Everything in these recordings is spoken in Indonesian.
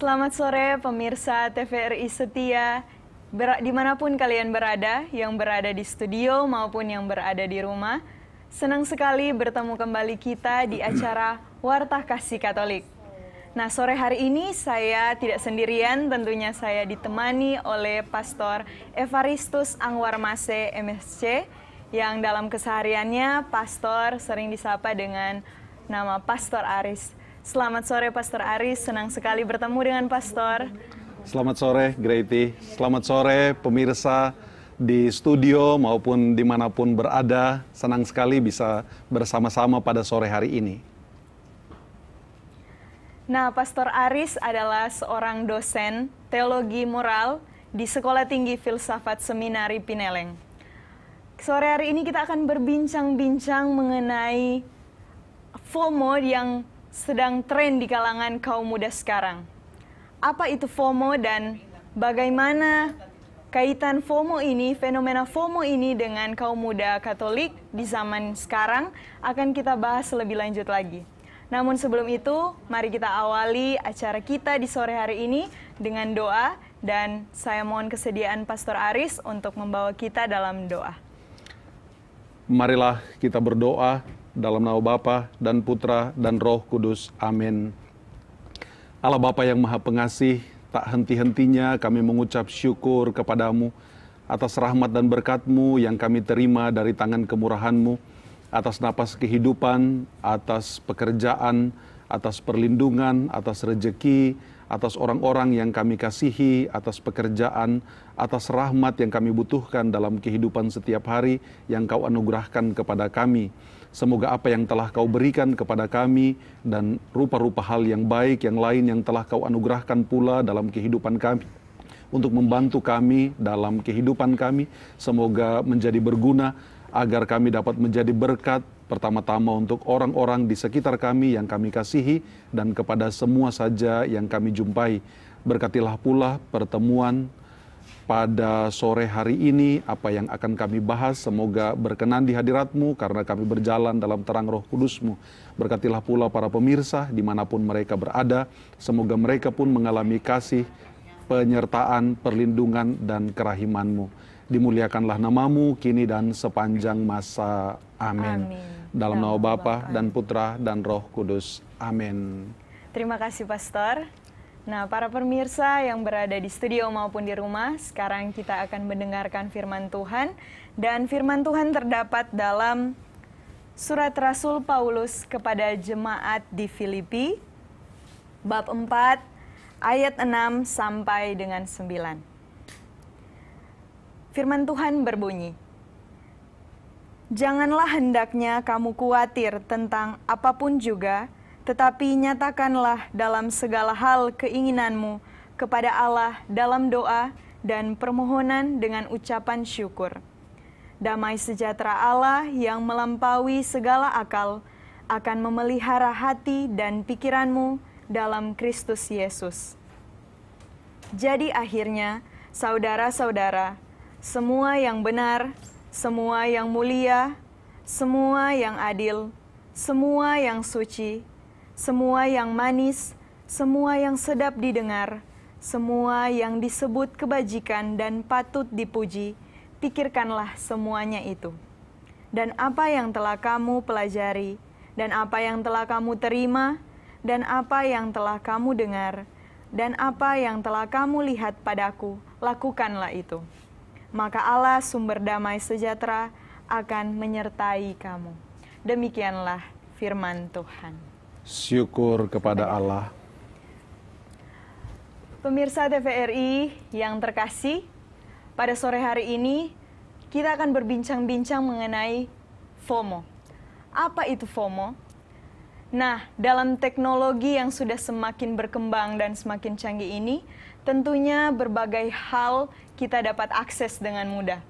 Selamat sore pemirsa TVRI setia, dimanapun kalian berada, yang berada di studio maupun yang berada di rumah. Senang sekali bertemu kembali kita di acara Warta Kasih Katolik. Nah, sore hari ini saya tidak sendirian, tentunya saya ditemani oleh Pastor Evaristus Angwarmase MSC, yang dalam kesehariannya Pastor sering disapa dengan nama Pastor Aris. Selamat sore Pastor Aris, senang sekali bertemu dengan Pastor. Selamat sore Grady, selamat sore pemirsa di studio maupun dimanapun berada. Senang sekali bisa bersama-sama pada sore hari ini. Nah, Pastor Aris adalah seorang dosen teologi moral di Sekolah Tinggi Filsafat Seminari Pineleng. Sore hari ini kita akan berbincang-bincang mengenai FOMO yang sedang tren di kalangan kaum muda sekarang. Apa itu FOMO dan bagaimana kaitan FOMO ini, fenomena FOMO ini dengan kaum muda Katolik di zaman sekarang akan kita bahas lebih lanjut lagi. Namun sebelum itu, mari kita awali acara kita di sore hari ini dengan doa, dan saya mohon kesediaan Pastor Aris untuk membawa kita dalam doa. Marilah kita berdoa dalam nama Bapa dan Putra dan Roh Kudus. Amin. Allah Bapa yang Maha Pengasih, tak henti-hentinya kami mengucap syukur kepadamu atas rahmat dan berkat-Mu yang kami terima dari tangan kemurahan-Mu, atas napas kehidupan, atas pekerjaan, atas perlindungan, atas rejeki, atas orang-orang yang kami kasihi, atas pekerjaan, atas rahmat yang kami butuhkan dalam kehidupan setiap hari yang Kau anugerahkan kepada kami. Semoga apa yang telah Kau berikan kepada kami dan rupa-rupa hal yang baik yang lain yang telah Kau anugerahkan pula dalam kehidupan kami, untuk membantu kami dalam kehidupan kami, semoga menjadi berguna agar kami dapat menjadi berkat pertama-tama untuk orang-orang di sekitar kami yang kami kasihi dan kepada semua saja yang kami jumpai. Berkatilah pula pertemuan pada sore hari ini, apa yang akan kami bahas semoga berkenan di hadirat-Mu karena kami berjalan dalam terang Roh Kudus-Mu. Berkatilah pula para pemirsa dimanapun mereka berada, semoga mereka pun mengalami kasih, penyertaan, perlindungan, dan kerahiman-Mu. Dimuliakanlah nama-Mu kini dan sepanjang masa. Amin. Dalam nama Bapa dan Putra dan Roh Kudus. Amin. Terima kasih Pastor. Nah, para pemirsa yang berada di studio maupun di rumah, sekarang kita akan mendengarkan firman Tuhan. Dan firman Tuhan terdapat dalam surat Rasul Paulus kepada jemaat di Filipi, bab 4, ayat 6 sampai dengan 9. Firman Tuhan berbunyi, "Janganlah hendaknya kamu khawatir tentang apapun juga, tetapi nyatakanlah dalam segala hal keinginanmu kepada Allah dalam doa dan permohonan dengan ucapan syukur. Damai sejahtera Allah yang melampaui segala akal akan memelihara hati dan pikiranmu dalam Kristus Yesus. Jadi akhirnya, saudara-saudara, semua yang benar, semua yang mulia, semua yang adil, semua yang suci, semua yang manis, semua yang sedap didengar, semua yang disebut kebajikan dan patut dipuji, pikirkanlah semuanya itu. Dan apa yang telah kamu pelajari, dan apa yang telah kamu terima, dan apa yang telah kamu dengar, dan apa yang telah kamu lihat padaku, lakukanlah itu. Maka Allah sumber damai sejahtera akan menyertai kamu." Demikianlah firman Tuhan. Syukur kepada Allah. Pemirsa TVRI yang terkasih, pada sore hari ini kita akan berbincang-bincang mengenai FOMO. Apa itu FOMO? Nah, dalam teknologi yang sudah semakin berkembang dan semakin canggih ini, tentunya berbagai hal kita dapat akses dengan mudah.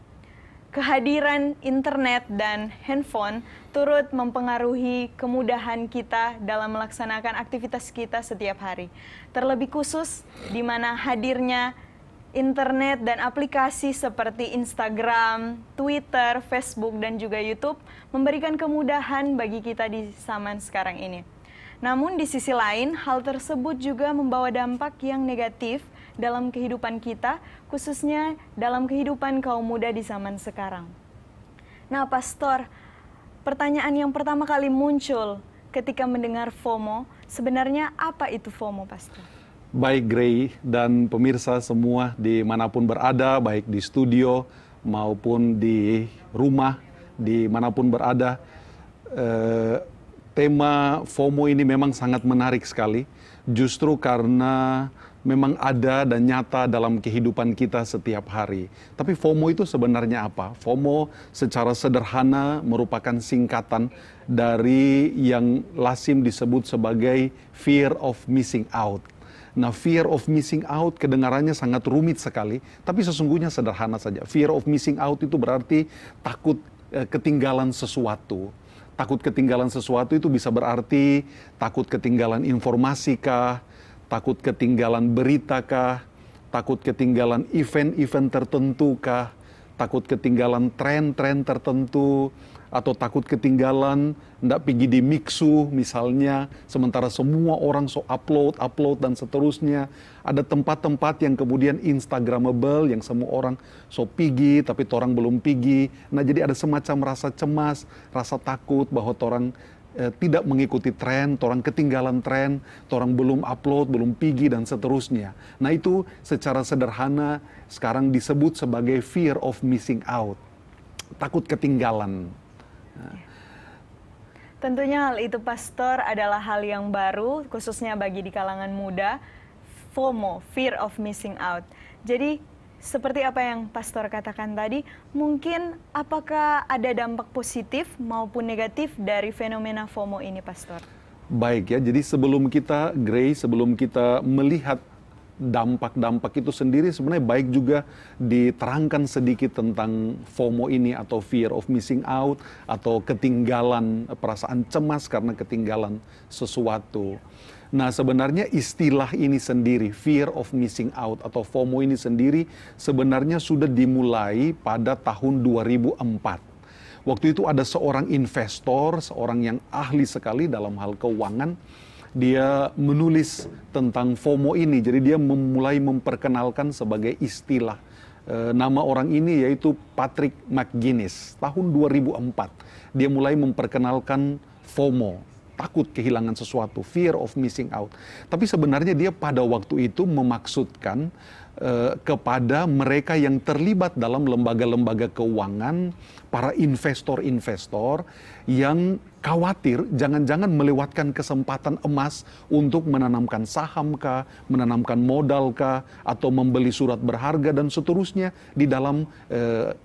Kehadiran internet dan handphone turut mempengaruhi kemudahan kita dalam melaksanakan aktivitas kita setiap hari. Terlebih khusus di mana hadirnya internet dan aplikasi seperti Instagram, Twitter, Facebook, dan juga YouTube memberikan kemudahan bagi kita di zaman sekarang ini. Namun di sisi lain, hal tersebut juga membawa dampak yang negatif dalam kehidupan kita, khususnya dalam kehidupan kaum muda di zaman sekarang. Nah, Pastor, pertanyaan yang pertama kali muncul ketika mendengar FOMO, sebenarnya apa itu FOMO, Pastor? Baik Gray dan pemirsa semua dimanapun berada, baik di studio maupun di rumah, dimanapun berada, tema FOMO ini memang sangat menarik sekali, justru karena memang ada dan nyata dalam kehidupan kita setiap hari. Tapi FOMO itu sebenarnya apa? FOMO secara sederhana merupakan singkatan dari yang lazim disebut sebagai fear of missing out. Nah, fear of missing out kedengarannya sangat rumit sekali, tapi sesungguhnya sederhana saja. Fear of missing out itu berarti takut ketinggalan sesuatu. Takut ketinggalan sesuatu itu bisa berarti takut ketinggalan informasi kah, takut ketinggalan berita kah, takut ketinggalan event-event tertentu kah, takut ketinggalan tren-tren tertentu, atau takut ketinggalan ndak pergi di mixu misalnya, sementara semua orang upload dan seterusnya. Ada tempat-tempat yang kemudian instagramable yang semua orang pergi tapi orang belum pergi. Nah, jadi ada semacam rasa cemas, rasa takut bahwa orang tidak mengikuti tren, orang ketinggalan tren, orang belum upload, belum pergi dan seterusnya. Nah, itu secara sederhana sekarang disebut sebagai fear of missing out. Takut ketinggalan. Tentunya hal itu, Pastor, adalah hal yang baru, khususnya bagi di kalangan muda, FOMO, fear of missing out. Jadi, seperti apa yang Pastor katakan tadi, mungkin apakah ada dampak positif maupun negatif dari fenomena FOMO ini, Pastor? Baik ya, jadi sebelum kita, Gray, sebelum kita melihat dampak-dampak itu sendiri, sebenarnya baik juga diterangkan sedikit tentang FOMO ini atau fear of missing out atau ketinggalan, perasaan cemas karena ketinggalan sesuatu. Nah, sebenarnya istilah ini sendiri, fear of missing out atau FOMO ini sendiri sebenarnya sudah dimulai pada tahun 2004. Waktu itu ada seorang investor, seorang yang ahli sekali dalam hal keuangan. Dia menulis tentang FOMO ini, jadi dia mulai memperkenalkan sebagai istilah. Nama orang ini yaitu Patrick McGuinness, tahun 2004. Dia mulai memperkenalkan FOMO, takut kehilangan sesuatu, fear of missing out. Tapi sebenarnya dia pada waktu itu memaksudkan kepada mereka yang terlibat dalam lembaga-lembaga keuangan, para investor-investor yang khawatir jangan-jangan melewatkan kesempatan emas untuk menanamkan saham kah, menanamkan modal kah, atau membeli surat berharga dan seterusnya di dalam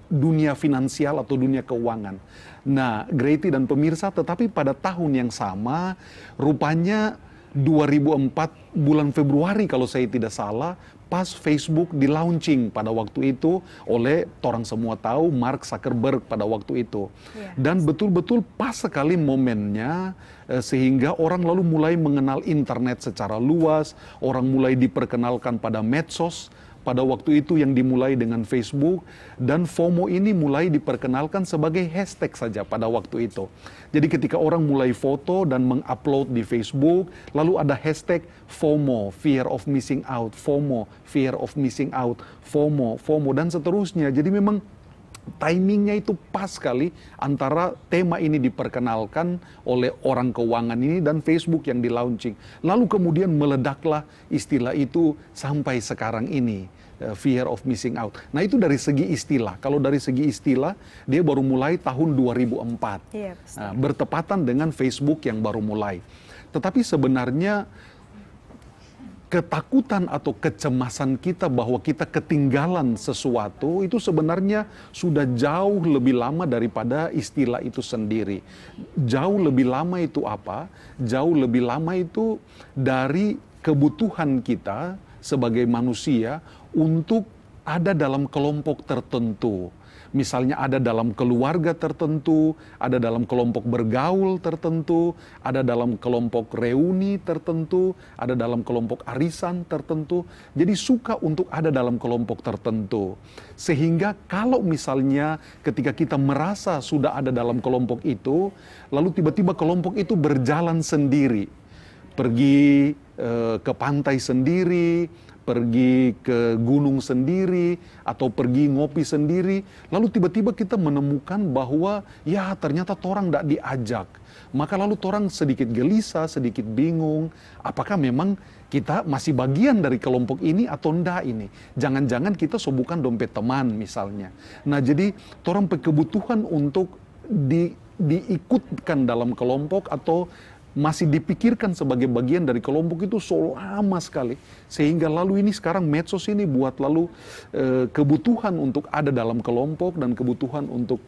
dunia finansial atau dunia keuangan. Nah, Grady dan pemirsa, tetapi pada tahun yang sama, rupanya 2004 bulan Februari kalau saya tidak salah, pas Facebook di launching pada waktu itu oleh orang semua tahu Mark Zuckerberg pada waktu itu. Dan betul-betul pas sekali momennya sehingga orang lalu mulai mengenal internet secara luas, orang mulai diperkenalkan pada medsos. Pada waktu itu yang dimulai dengan Facebook, dan FOMO ini mulai diperkenalkan sebagai hashtag saja pada waktu itu. Jadi ketika orang mulai foto dan mengupload di Facebook, lalu ada hashtag FOMO, fear of missing out, FOMO, fear of missing out, FOMO, FOMO, dan seterusnya. Jadi memang timingnya itu pas sekali antara tema ini diperkenalkan oleh orang keuangan ini dan Facebook yang di launching. Lalu kemudian meledaklah istilah itu sampai sekarang ini, fear of missing out. Nah, itu dari segi istilah. Kalau dari segi istilah, dia baru mulai tahun 2004. Iya, nah, bertepatan dengan Facebook yang baru mulai. Tetapi sebenarnya ketakutan atau kecemasan kita bahwa kita ketinggalan sesuatu itu sebenarnya sudah jauh lebih lama daripada istilah itu sendiri. Jauh lebih lama itu apa? Jauh lebih lama itu dari kebutuhan kita sebagai manusia untuk ada dalam kelompok tertentu. Misalnya ada dalam keluarga tertentu, ada dalam kelompok bergaul tertentu, ada dalam kelompok reuni tertentu, ada dalam kelompok arisan tertentu. Jadi suka untuk ada dalam kelompok tertentu. Sehingga kalau misalnya ketika kita merasa sudah ada dalam kelompok itu, lalu tiba-tiba kelompok itu berjalan sendiri. pergi ke pantai sendiri, pergi ke gunung sendiri, atau pergi ngopi sendiri, lalu tiba-tiba kita menemukan bahwa ya ternyata orang tidak diajak. Maka lalu orang sedikit gelisah, sedikit bingung, apakah memang kita masih bagian dari kelompok ini atau enggak ini. Jangan-jangan kita bukan dompet teman misalnya. Nah jadi orang kebutuhan untuk diikutkan dalam kelompok atau masih dipikirkan sebagai bagian dari kelompok itu lama sekali. Sehingga lalu ini sekarang medsos ini buat lalu kebutuhan untuk ada dalam kelompok dan kebutuhan untuk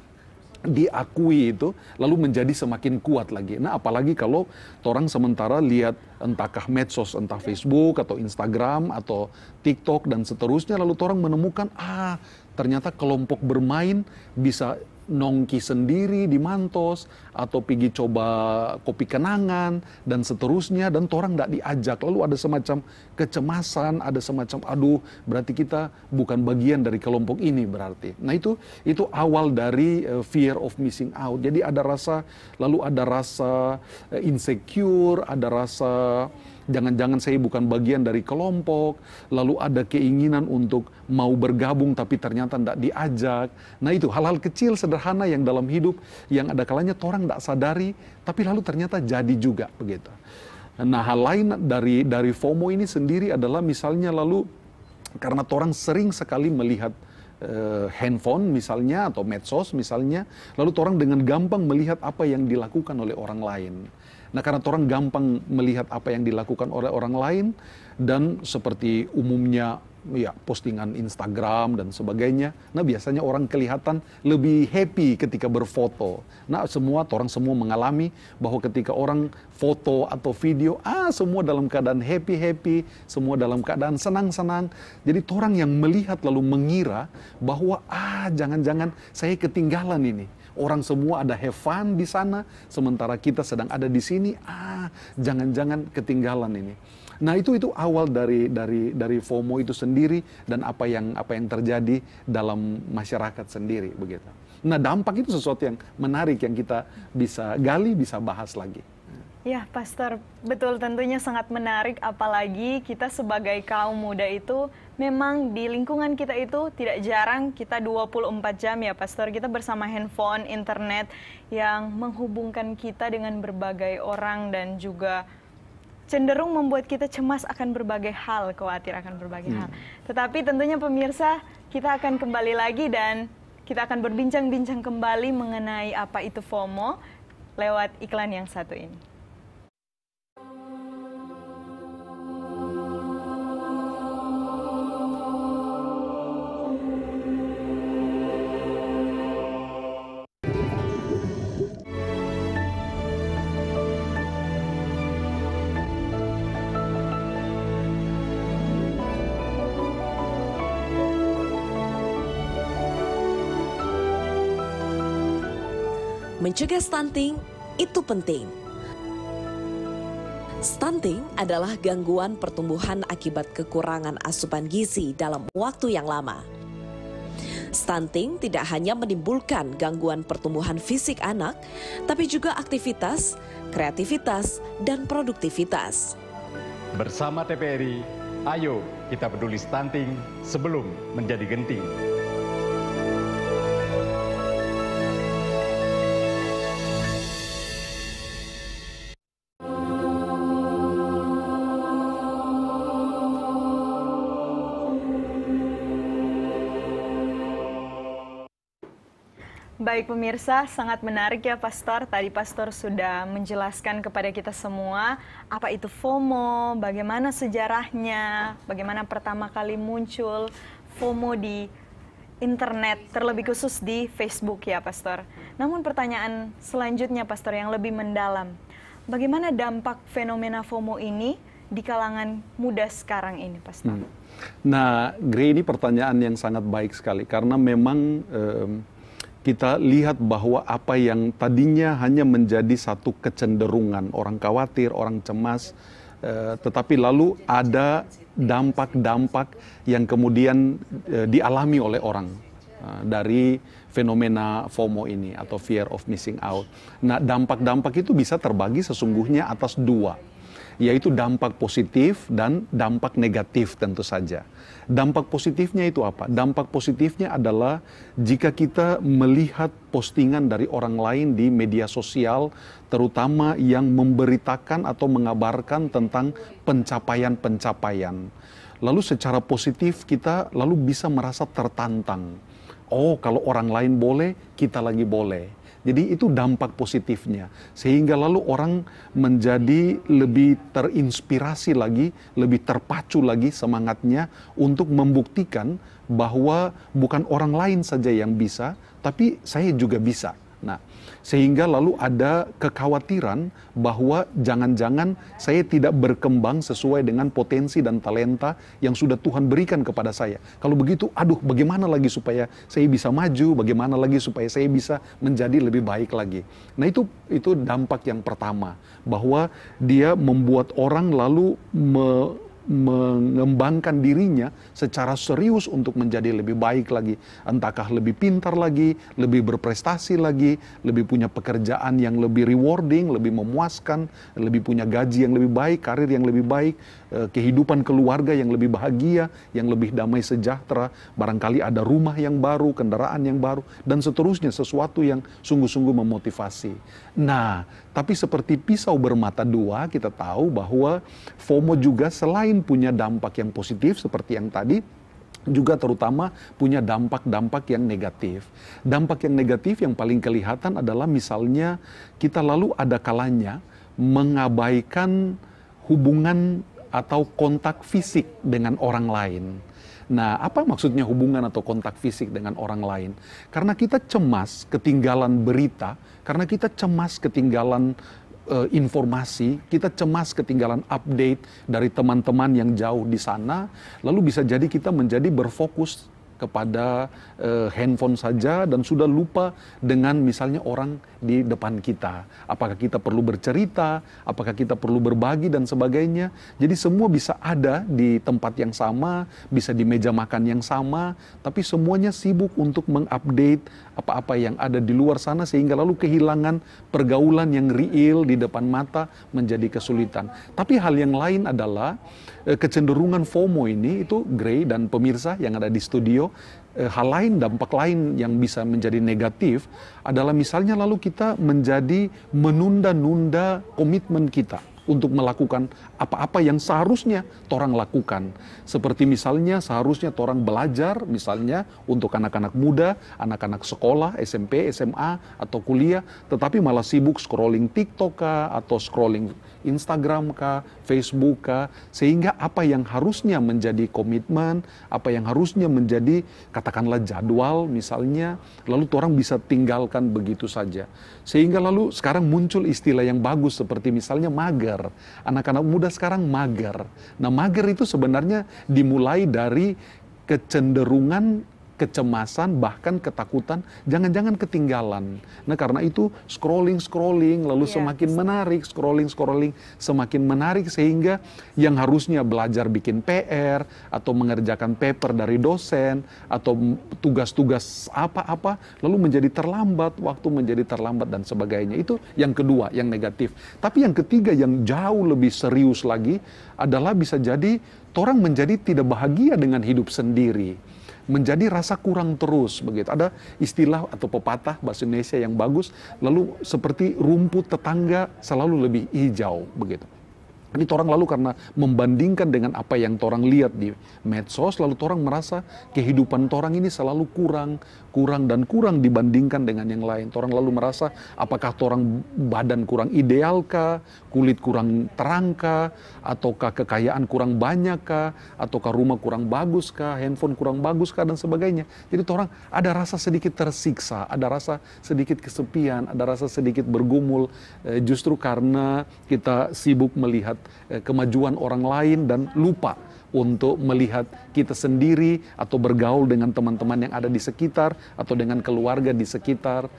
diakui itu lalu menjadi semakin kuat lagi. Nah apalagi kalau orang sementara lihat entahkah medsos, entah Facebook atau Instagram atau TikTok dan seterusnya, lalu orang menemukan ternyata kelompok bermain bisa nongki sendiri di Mantos atau pergi coba kopi kenangan dan seterusnya, dan orang tidak diajak. Lalu ada semacam kecemasan, ada semacam berarti kita bukan bagian dari kelompok ini berarti. Nah itu awal dari fear of missing out. Jadi ada rasa, lalu ada rasa insecure, ada rasa jangan-jangan saya bukan bagian dari kelompok, lalu ada keinginan untuk mau bergabung tapi ternyata tidak diajak. Nah itu hal-hal kecil sederhana yang dalam hidup yang ada kalanya orang tidak sadari, tapi lalu ternyata jadi juga begitu. Nah hal lain dari FOMO ini sendiri adalah misalnya lalu karena orang sering sekali melihat handphone misalnya atau medsos misalnya, lalu orang dengan gampang melihat apa yang dilakukan oleh orang lain. Nah karena orang gampang melihat apa yang dilakukan oleh orang lain, dan seperti umumnya ya postingan Instagram dan sebagainya, nah biasanya orang kelihatan lebih happy ketika berfoto. Nah orang semua mengalami bahwa ketika orang foto atau video, semua dalam keadaan happy, semua dalam keadaan senang-senang. Jadi orang yang melihat lalu mengira bahwa jangan-jangan saya ketinggalan ini. Orang semua ada have fun di sana, sementara kita sedang ada di sini. Jangan-jangan ketinggalan ini. Nah itu awal dari FOMO itu sendiri dan apa yang terjadi dalam masyarakat sendiri begitu. Nah dampak itu sesuatu yang menarik yang kita bisa gali, bisa bahas lagi. Ya, Pastor, betul, tentunya sangat menarik, apalagi kita sebagai kaum muda itu memang di lingkungan kita itu tidak jarang kita 24 jam ya, Pastor, kita bersama handphone, internet yang menghubungkan kita dengan berbagai orang dan juga cenderung membuat kita cemas akan berbagai hal, khawatir akan berbagai hal. Tetapi tentunya pemirsa, kita akan kembali lagi dan kita akan berbincang-bincang kembali mengenai apa itu FOMO lewat iklan yang satu ini. Mencegah stunting itu penting. Stunting adalah gangguan pertumbuhan akibat kekurangan asupan gizi dalam waktu yang lama. Stunting tidak hanya menimbulkan gangguan pertumbuhan fisik anak, tapi juga aktivitas, kreativitas, dan produktivitas. Bersama TPRI, ayo kita peduli stunting sebelum menjadi genting. Baik pemirsa, sangat menarik ya Pastor. Tadi Pastor sudah menjelaskan kepada kita semua apa itu FOMO, bagaimana sejarahnya, bagaimana pertama kali muncul FOMO di internet, terlebih khusus di Facebook ya Pastor. Namun pertanyaan selanjutnya Pastor yang lebih mendalam, bagaimana dampak fenomena FOMO ini di kalangan muda sekarang ini Pastor? Nah, Gray, ini pertanyaan yang sangat baik sekali karena memang kita lihat bahwa apa yang tadinya hanya menjadi satu kecenderungan, orang khawatir, orang cemas, tetapi lalu ada dampak-dampak yang kemudian dialami oleh orang dari fenomena FOMO ini atau fear of missing out. Nah, dampak-dampak itu bisa terbagi sesungguhnya atas dua. yaitu dampak positif dan dampak negatif tentu saja. Dampak positifnya itu apa? Dampak positifnya adalah jika kita melihat postingan dari orang lain di media sosial, terutama yang memberitakan atau mengabarkan tentang pencapaian-pencapaian. Lalu secara positif kita lalu bisa merasa tertantang. Oh, kalau orang lain boleh, kita lagi boleh. Jadi itu dampak positifnya. Sehingga lalu orang menjadi lebih terinspirasi lagi, lebih terpacu lagi semangatnya untuk membuktikan bahwa bukan orang lain saja yang bisa, tapi saya juga bisa. Nah, sehingga lalu ada kekhawatiran bahwa jangan-jangan saya tidak berkembang sesuai dengan potensi dan talenta yang sudah Tuhan berikan kepada saya. Kalau begitu, aduh, bagaimana lagi supaya saya bisa maju, bagaimana lagi supaya saya bisa menjadi lebih baik lagi. Nah, itu dampak yang pertama, bahwa dia membuat orang lalu mengembangkan dirinya secara serius untuk menjadi lebih baik lagi, entahkah lebih pintar lagi, lebih berprestasi lagi, lebih punya pekerjaan yang lebih rewarding, lebih memuaskan, lebih punya gaji yang lebih baik, karir yang lebih baik, kehidupan keluarga yang lebih bahagia, yang lebih damai sejahtera, barangkali ada rumah yang baru, kendaraan yang baru, dan seterusnya, sesuatu yang sungguh-sungguh memotivasi. Nah, tapi seperti pisau bermata dua, kita tahu bahwa FOMO juga selain punya dampak yang positif seperti yang tadi, juga terutama punya dampak-dampak yang negatif. Dampak yang negatif yang paling kelihatan adalah misalnya kita lalu ada kalanya mengabaikan hubungan atau kontak fisik dengan orang lain. Nah, apa maksudnya hubungan atau kontak fisik dengan orang lain? Karena kita cemas ketinggalan berita, karena kita cemas ketinggalan informasi, kita cemas ketinggalan update dari teman-teman yang jauh di sana, lalu bisa jadi kita menjadi berfokus kepada handphone saja dan sudah lupa dengan misalnya orang di depan kita. Apakah kita perlu bercerita, apakah kita perlu berbagi dan sebagainya. Jadi semua bisa ada di tempat yang sama, bisa di meja makan yang sama, tapi semuanya sibuk untuk mengupdate apa-apa yang ada di luar sana sehingga lalu kehilangan pergaulan yang real di depan mata menjadi kesulitan. Tapi hal yang lain adalah kecenderungan FOMO ini itu Gray dan pemirsa yang ada di studio, hal lain, dampak lain yang bisa menjadi negatif adalah misalnya lalu kita menjadi menunda-nunda komitmen kita untuk melakukan apa-apa yang seharusnya torang lakukan. Seperti misalnya seharusnya torang belajar, misalnya untuk anak-anak muda, anak-anak sekolah, SMP, SMA, atau kuliah, tetapi malah sibuk scrolling TikTok kah, atau scrolling Instagram kah, Facebook kah, sehingga apa yang harusnya menjadi komitmen, apa yang harusnya menjadi katakanlah jadwal misalnya, lalu torang bisa tinggalkan begitu saja. Sehingga lalu sekarang muncul istilah yang bagus seperti misalnya mager. Anak-anak muda sekarang mager. Nah, mager itu sebenarnya dimulai dari kecenderungan, kecemasan, bahkan ketakutan, jangan-jangan ketinggalan. Nah, karena itu scrolling, lalu semakin menarik, scrolling, semakin menarik, sehingga yang harusnya belajar bikin PR, atau mengerjakan paper dari dosen, atau tugas-tugas apa-apa, lalu menjadi terlambat, waktu menjadi terlambat, dan sebagainya. Itu yang kedua, yang negatif. Tapi yang ketiga, yang jauh lebih serius lagi, adalah bisa jadi orang menjadi tidak bahagia dengan hidup sendiri. Menjadi rasa kurang terus begitu. Ada istilah atau pepatah bahasa Indonesia yang bagus, lalu seperti rumput tetangga selalu lebih hijau begitu. Ini orang lalu karena membandingkan dengan apa yang orang lihat di medsos, lalu orang merasa kehidupan orang ini selalu kurang dibandingkan dengan yang lain. Orang lalu merasa apakah orang badan kurang ideal kah, kulit kurang terang kah, ataukah kekayaan kurang banyak kah, ataukah rumah kurang bagus kah, handphone kurang bagus kah, dan sebagainya. Jadi orang ada rasa sedikit tersiksa, ada rasa sedikit kesepian, ada rasa sedikit bergumul, justru karena kita sibuk melihat kemajuan orang lain dan lupa untuk melihat kita sendiri atau bergaul dengan teman-teman yang ada di sekitar atau dengan keluarga di sekitar,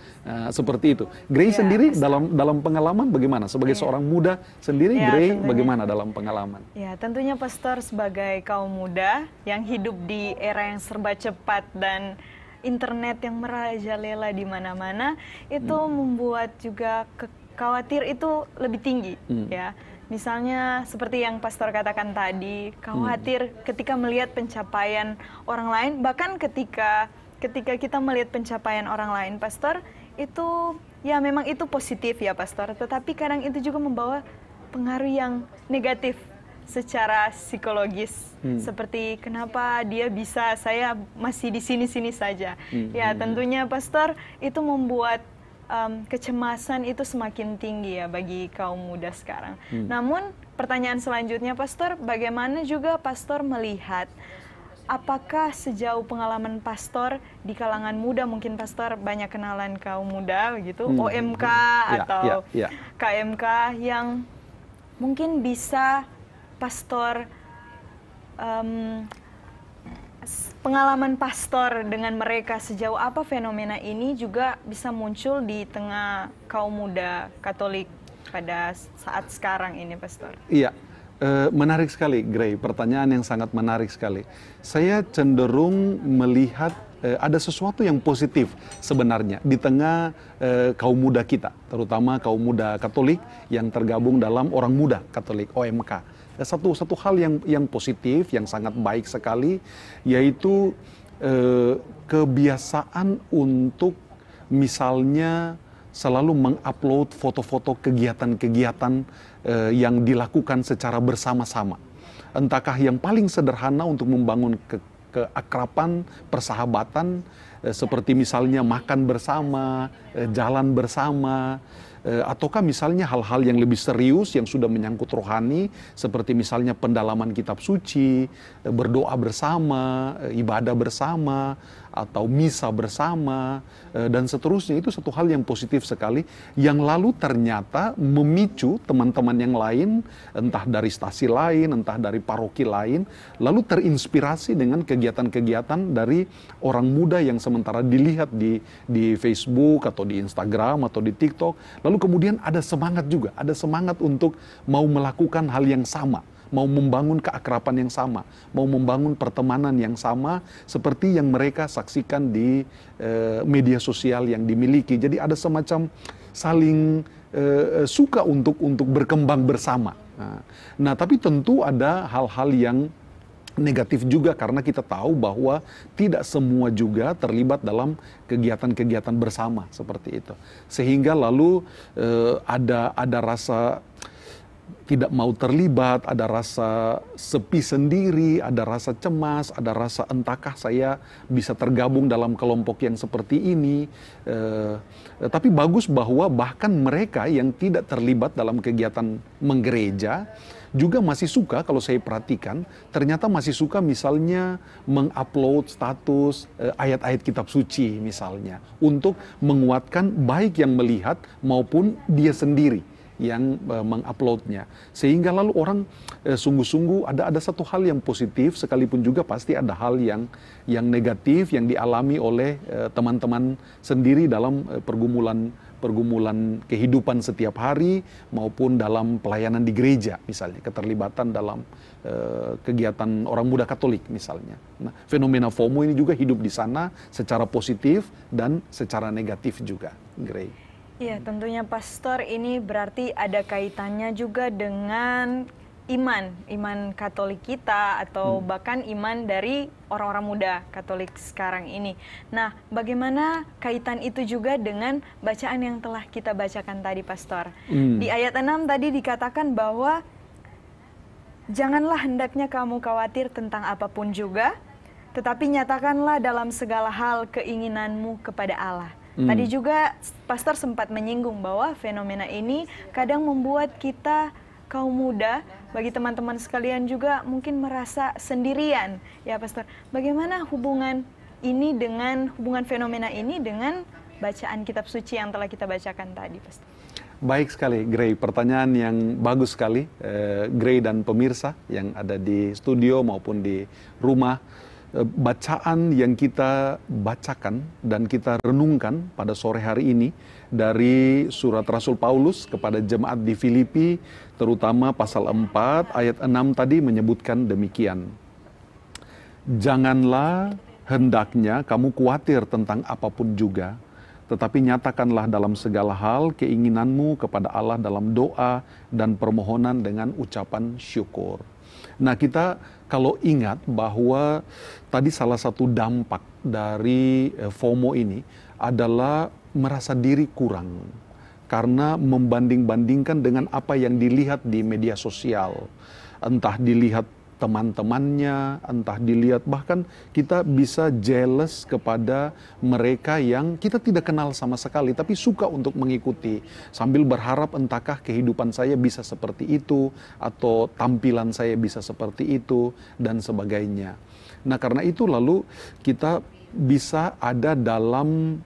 seperti itu. Gray sendiri dalam pengalaman bagaimana? Sebagai seorang muda sendiri, Gray tentunya, bagaimana dalam pengalaman? Ya, tentunya Pastor sebagai kaum muda yang hidup di era yang serba cepat dan internet yang merajalela di mana-mana, itu membuat juga khawatir itu lebih tinggi, ya. Misalnya seperti yang pastor katakan tadi, khawatir ketika melihat pencapaian orang lain, bahkan ketika kita melihat pencapaian orang lain, pastor, itu ya memang itu positif ya pastor, tetapi kadang itu juga membawa pengaruh yang negatif secara psikologis. Seperti kenapa dia bisa, saya masih di sini-sini saja. Ya tentunya pastor, itu membuat kecemasan itu semakin tinggi ya bagi kaum muda sekarang. Namun pertanyaan selanjutnya pastor, bagaimana juga pastor melihat apakah sejauh pengalaman pastor di kalangan muda, mungkin pastor banyak kenalan kaum muda begitu, OMK atau KMK yang mungkin bisa pastor pengalaman pastor dengan mereka, sejauh apa fenomena ini juga bisa muncul di tengah kaum muda Katolik pada saat sekarang ini, pastor? Iya, menarik sekali, Gray. Pertanyaan yang sangat menarik sekali. Saya cenderung melihat ada sesuatu yang positif sebenarnya di tengah kaum muda kita, terutama kaum muda Katolik yang tergabung dalam Orang Muda Katolik, OMK. Satu hal yang positif, yang sangat baik sekali, yaitu kebiasaan untuk misalnya selalu mengupload foto-foto kegiatan-kegiatan yang dilakukan secara bersama-sama. Entahkah yang paling sederhana untuk membangun keakraban, persahabatan, seperti misalnya makan bersama, jalan bersama, ataukah misalnya hal-hal yang lebih serius yang sudah menyangkut rohani, seperti misalnya pendalaman kitab suci, berdoa bersama, ibadah bersama, atau misa bersama, dan seterusnya. Itu satu hal yang positif sekali, yang lalu ternyata memicu teman-teman yang lain, entah dari stasi lain, entah dari paroki lain, lalu terinspirasi dengan kegiatan-kegiatan dari orang muda yang sementara dilihat di Facebook atau di Instagram atau di TikTok. Lalu kemudian ada semangat juga, ada semangat untuk mau melakukan hal yang sama, mau membangun keakraban yang sama, mau membangun pertemanan yang sama seperti yang mereka saksikan di media sosial yang dimiliki. Jadi ada semacam saling suka untuk berkembang bersama. Nah, tapi tentu ada hal-hal yang negatif juga, karena kita tahu bahwa tidak semua juga terlibat dalam kegiatan-kegiatan bersama seperti itu, sehingga lalu ada rasa tidak mau terlibat, ada rasa sepi sendiri, ada rasa cemas, ada rasa entahkah saya bisa tergabung dalam kelompok yang seperti ini. Tapi bagus bahwa bahkan mereka yang tidak terlibat dalam kegiatan menggereja juga masih suka, kalau saya perhatikan, ternyata masih suka misalnya mengupload status ayat-ayat kitab suci misalnya, untuk menguatkan baik yang melihat maupun dia sendiri yang menguploadnya. Sehingga lalu orang sungguh-sungguh ada satu hal yang positif, sekalipun juga pasti ada hal yang negatif yang dialami oleh teman-teman sendiri dalam pergumulan kehidupan setiap hari maupun dalam pelayanan di gereja, misalnya keterlibatan dalam kegiatan orang muda Katolik misalnya. Nah, fenomena FOMO ini juga hidup di sana secara positif dan secara negatif juga, Gray. Iya, tentunya pastor, ini berarti ada kaitannya juga dengan iman Katolik kita, atau bahkan iman dari orang-orang muda Katolik sekarang ini. Nah, bagaimana kaitan itu juga dengan bacaan yang telah kita bacakan tadi, pastor? Di ayat 6 tadi dikatakan bahwa janganlah hendaknya kamu khawatir tentang apapun juga, tetapi nyatakanlah dalam segala hal keinginanmu kepada Allah. Tadi juga pastor sempat menyinggung bahwa fenomena ini kadang membuat kita kaum muda, bagi teman-teman sekalian juga mungkin merasa sendirian. Ya pastor, bagaimana hubungan fenomena ini dengan bacaan kitab suci yang telah kita bacakan tadi, pastor? Baik sekali, Gray. Pertanyaan yang bagus sekali, Gray dan pemirsa yang ada di studio maupun di rumah. Bacaan yang kita bacakan dan kita renungkan pada sore hari ini dari surat Rasul Paulus kepada jemaat di Filipi, terutama pasal 4 ayat 6 tadi menyebutkan demikian. Janganlah hendaknya kamu khawatir tentang apapun juga, tetapi nyatakanlah dalam segala hal keinginanmu kepada Allah dalam doa dan permohonan dengan ucapan syukur. Nah, kita kalau ingat bahwa tadi salah satu dampak dari FOMO ini adalah merasa diri kurang karena membanding-bandingkan dengan apa yang dilihat di media sosial. Entah dilihat teman-temannya, entah dilihat, bahkan kita bisa jealous kepada mereka yang kita tidak kenal sama sekali, tapi suka untuk mengikuti, sambil berharap entahkah kehidupan saya bisa seperti itu, atau tampilan saya bisa seperti itu, dan sebagainya. Nah, karena itu lalu kita bisa ada dalam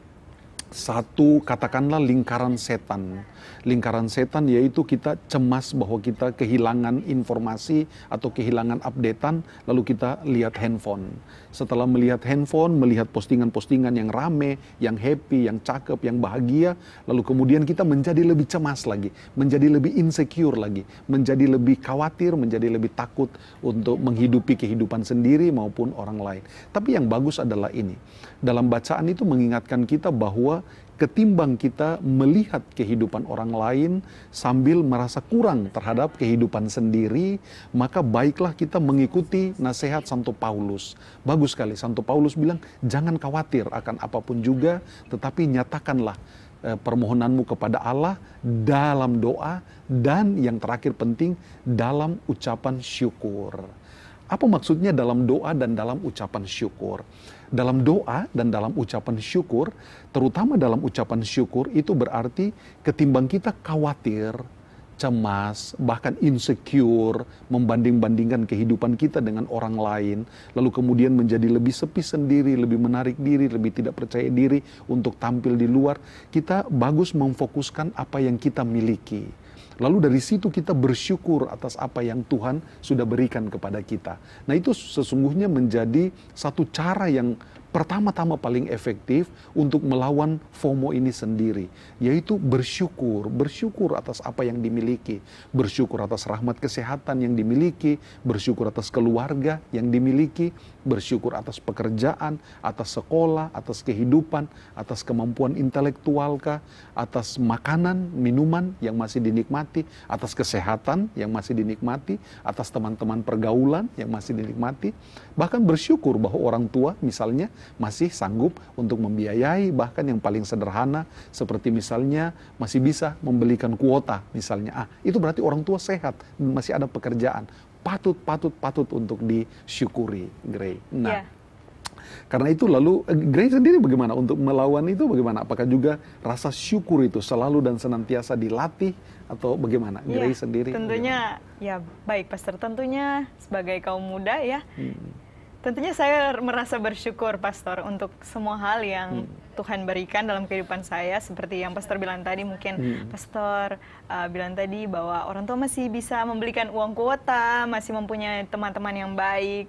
satu, katakanlah, lingkaran setan. Lingkaran setan yaitu kita cemas bahwa kita kehilangan informasi atau kehilangan updatean, lalu kita lihat handphone. Setelah melihat handphone, melihat postingan-postingan yang rame, yang happy, yang cakep, yang bahagia, lalu kemudian kita menjadi lebih cemas lagi, menjadi lebih insecure lagi, menjadi lebih khawatir, menjadi lebih takut untuk menghidupi kehidupan sendiri maupun orang lain. Tapi yang bagus adalah ini. Dalam bacaan itu mengingatkan kita bahwa ketimbang kita melihat kehidupan orang lain sambil merasa kurang terhadap kehidupan sendiri, maka baiklah kita mengikuti nasihat Santo Paulus. Bagus sekali, Santo Paulus bilang, jangan khawatir akan apapun juga, tetapi nyatakanlah permohonanmu kepada Allah dalam doa, dan yang terakhir penting, dalam ucapan syukur. Apa maksudnya dalam doa dan dalam ucapan syukur? Dalam doa dan dalam ucapan syukur, terutama dalam ucapan syukur, itu berarti ketimbang kita khawatir, cemas, bahkan insecure, membanding-bandingkan kehidupan kita dengan orang lain, lalu kemudian menjadi lebih sepi sendiri, lebih menarik diri, lebih tidak percaya diri untuk tampil di luar, kita bagus memfokuskan apa yang kita miliki. Lalu dari situ kita bersyukur atas apa yang Tuhan sudah berikan kepada kita. Nah, itu sesungguhnya menjadi satu cara yang pertama-tama paling efektif untuk melawan FOMO ini sendiri, yaitu bersyukur atas apa yang dimiliki, bersyukur atas rahmat kesehatan yang dimiliki, bersyukur atas keluarga yang dimiliki, bersyukur atas pekerjaan, atas sekolah, atas kehidupan, atas kemampuan intelektualkah, atas makanan, minuman yang masih dinikmati, atas kesehatan yang masih dinikmati, atas teman-teman pergaulan yang masih dinikmati, bahkan bersyukur bahwa orang tua misalnya masih sanggup untuk membiayai, bahkan yang paling sederhana seperti misalnya masih bisa membelikan kuota misalnya. Itu berarti orang tua sehat dan masih ada pekerjaan. Patut untuk disyukuri, Grey. Nah, karena itu lalu Grey sendiri bagaimana untuk melawan itu, bagaimana? Apakah juga rasa syukur itu selalu dan senantiasa dilatih atau bagaimana? Grey sendiri? Tentunya, ya baik Pastor, tentunya sebagai kaum muda ya, tentunya saya merasa bersyukur, Pastor, untuk semua hal yang Tuhan berikan dalam kehidupan saya. Seperti yang Pastor bilang tadi, mungkin Pastor bilang tadi bahwa orang tua masih bisa membelikan uang kuota, masih mempunyai teman-teman yang baik,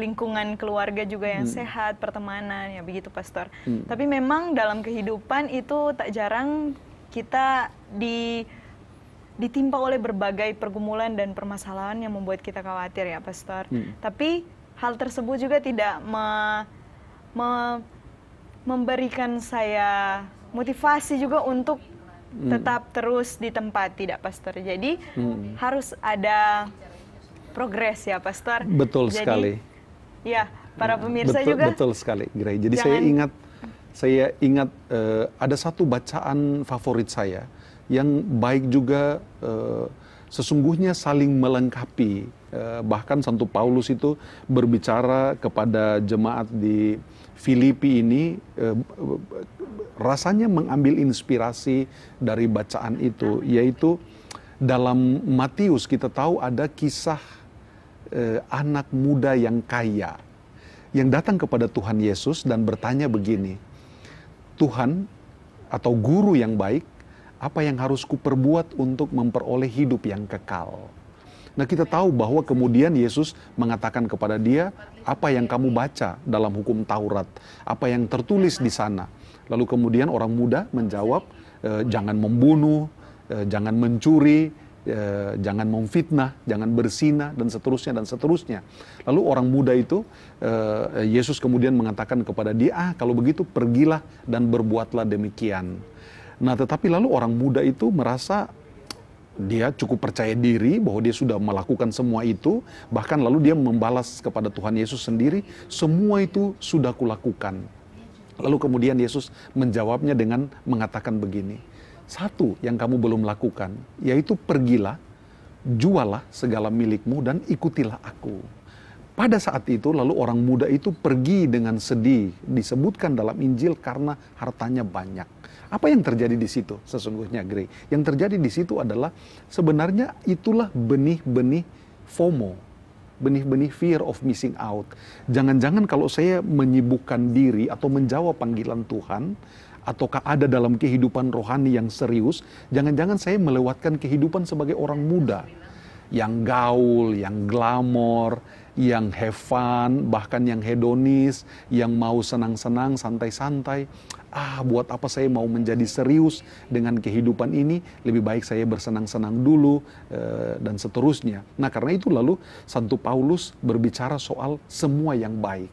lingkungan keluarga juga yang sehat, pertemanan, ya begitu, Pastor. Tapi memang dalam kehidupan itu tak jarang kita ditimpa oleh berbagai pergumulan dan permasalahan yang membuat kita khawatir, ya, Pastor. Tapi hal tersebut juga tidak memberikan saya motivasi juga untuk tetap terus di tempat, tidak, Pastor. Jadi harus ada progres, ya, Pastor. Betul sekali. Ya, para pemirsa juga. Betul sekali, Grey. Jadi saya ingat ada satu bacaan favorit saya yang baik juga, sesungguhnya saling melengkapi. Bahkan Santo Paulus itu berbicara kepada jemaat di Filipi ini, rasanya mengambil inspirasi dari bacaan itu, yaitu dalam Matius kita tahu ada kisah anak muda yang kaya yang datang kepada Tuhan Yesus dan bertanya begini, Tuhan atau guru yang baik, apa yang harus kuperbuat untuk memperoleh hidup yang kekal? Nah, kita tahu bahwa kemudian Yesus mengatakan kepada dia, apa yang kamu baca dalam hukum Taurat, apa yang tertulis di sana. Lalu kemudian orang muda menjawab, jangan membunuh, jangan mencuri, jangan memfitnah, jangan berzina, dan seterusnya dan seterusnya. Lalu orang muda itu, Yesus kemudian mengatakan kepada dia, kalau begitu pergilah dan berbuatlah demikian. Nah, tetapi lalu orang muda itu merasa dia cukup percaya diri bahwa dia sudah melakukan semua itu, bahkan lalu dia membalas kepada Tuhan Yesus sendiri, semua itu sudah kulakukan. Lalu kemudian Yesus menjawabnya dengan mengatakan begini, satu yang kamu belum lakukan, yaitu pergilah, jualah segala milikmu dan ikutilah aku. Pada saat itu lalu orang muda itu pergi dengan sedih, disebutkan dalam Injil karena hartanya banyak. Apa yang terjadi di situ sesungguhnya, Grey? Yang terjadi di situ adalah sebenarnya itulah benih-benih FOMO, benih-benih fear of missing out. Jangan-jangan kalau saya menyibukkan diri atau menjawab panggilan Tuhan, ataukah ada dalam kehidupan rohani yang serius, jangan-jangan saya melewatkan kehidupan sebagai orang muda, yang gaul, yang glamor, yang have fun, bahkan yang hedonis, yang mau senang-senang, santai-santai. Buat apa saya mau menjadi serius dengan kehidupan ini, lebih baik saya bersenang-senang dulu, dan seterusnya. Nah, karena itu lalu Santo Paulus berbicara soal semua yang baik,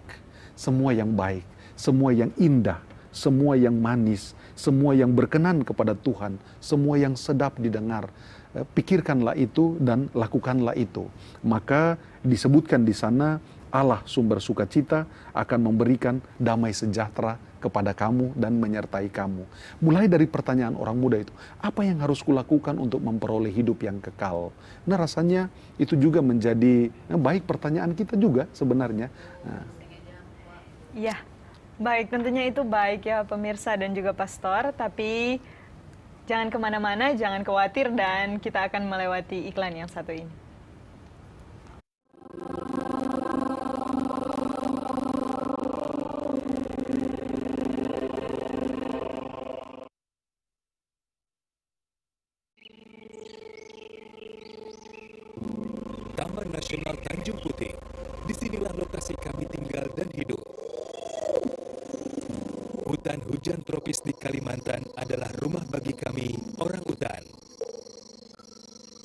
semua yang baik, semua yang indah, semua yang manis, semua yang berkenan kepada Tuhan, semua yang sedap didengar. Pikirkanlah itu dan lakukanlah itu. Maka disebutkan di sana, Allah sumber sukacita akan memberikan damai sejahtera kepada kamu dan menyertai kamu. Mulai dari pertanyaan orang muda itu, apa yang harus kulakukan untuk memperoleh hidup yang kekal? Nah, rasanya itu juga menjadi baik pertanyaan kita juga sebenarnya. Ya, baik, tentunya itu baik ya pemirsa dan juga pastor, tapi jangan kemana-mana, jangan khawatir, dan kita akan melewati iklan yang satu ini. Taman Nasional Tanjung Puting, disinilah lokasi kami tinggal dan hidup. Hutan hujan tropis di Kalimantan adalah rumah bagi kami, orang hutan.